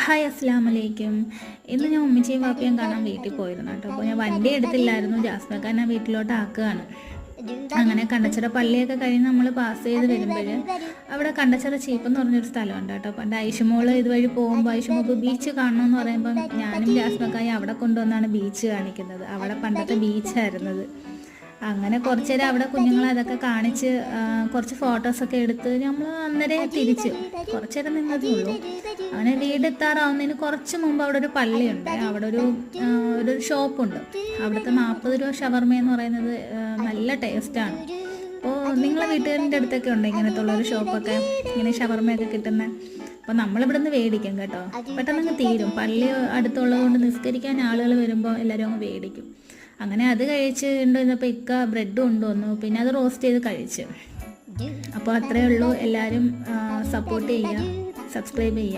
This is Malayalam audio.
ഹായ് അസ്സലാമലൈക്കും. ഇന്ന് ഞാൻ ഉമ്മച്ചിയും വാപ്പയും കാണാൻ വീട്ടിൽ പോയിരുന്നു കേട്ടോ. അപ്പോൾ ഞാൻ വണ്ടി എടുത്തില്ലായിരുന്നു, ജാസ്മിനെ വീട്ടിലോട്ട് ആക്കുകയാണ്. അങ്ങനെ കണ്ടച്ചിറ പള്ളിയൊക്കെ കഴിഞ്ഞ് നമ്മൾ പാസ് ചെയ്ത് വരുമ്പോൾ അവിടെ കണ്ടച്ചിറ ചീപ്പ് എന്ന് പറഞ്ഞൊരു സ്ഥലമുണ്ട് കേട്ടോ. പണ്ട് ഐഷുമോള് ഇതുവഴി പോകുമ്പോൾ ഐഷുമോൾക്ക് ബീച്ച് കാണണമെന്ന് പറയുമ്പം ഞാനും ജാസ്മിക്കായി അവിടെ കൊണ്ടുവന്നാണ് ബീച്ച് കാണിക്കുന്നത്. അവിടെ പണ്ടത്തെ ബീച്ചായിരുന്നത്. അങ്ങനെ കുറച്ച് നേരം അവിടെ കുഞ്ഞുങ്ങളെ അതൊക്കെ കാണിച്ച് കുറച്ച് ഫോട്ടോസൊക്കെ എടുത്ത് നമ്മൾ അന്നേരം തിരിച്ച് കുറച്ച് നേരം നിന്നതേ ഉള്ളൂ. അങ്ങനെ വീടെത്താറാവുന്നതിന് കുറച്ച് മുമ്പ് അവിടെ ഒരു പള്ളിയുണ്ട്, അവിടെ ഒരു ഷോപ്പുണ്ട്. അവിടുത്തെ 40 രൂപ ഷവർമ എന്ന് പറയുന്നത് നല്ല ടേസ്റ്റാണ്. അപ്പോൾ നിങ്ങളെ വീട്ടുകാരിൻ്റെ അടുത്തൊക്കെ ഉണ്ട് ഇങ്ങനത്തെ ഉള്ളൊരു ഷോപ്പൊക്കെ, ഇങ്ങനെ ഷവർമയൊക്കെ കിട്ടുന്നത്. അപ്പോൾ നമ്മളിവിടെ നിന്ന് മേടിക്കും കേട്ടോ. പെട്ടെന്ന് തീരും. പള്ളി അടുത്തുള്ളത് കൊണ്ട് നിസ്കരിക്കാൻ ആളുകൾ വരുമ്പോൾ എല്ലാവരും അങ്ങ് മേടിക്കും. അങ്ങനെ അത് കഴിച്ച് കൊണ്ടുവന്നപ്പോൾ ഇക്ക ബ്രെഡ് കൊണ്ടുവന്നു, പിന്നെ അത് റോസ്റ്റ് ചെയ്ത് കഴിച്ച്. അപ്പോൾ അത്രയേ ഉള്ളൂ. എല്ലാവരും സപ്പോർട്ട് ചെയ്യുക, സബ്സ്ക്രൈബ് ചെയ്യുക.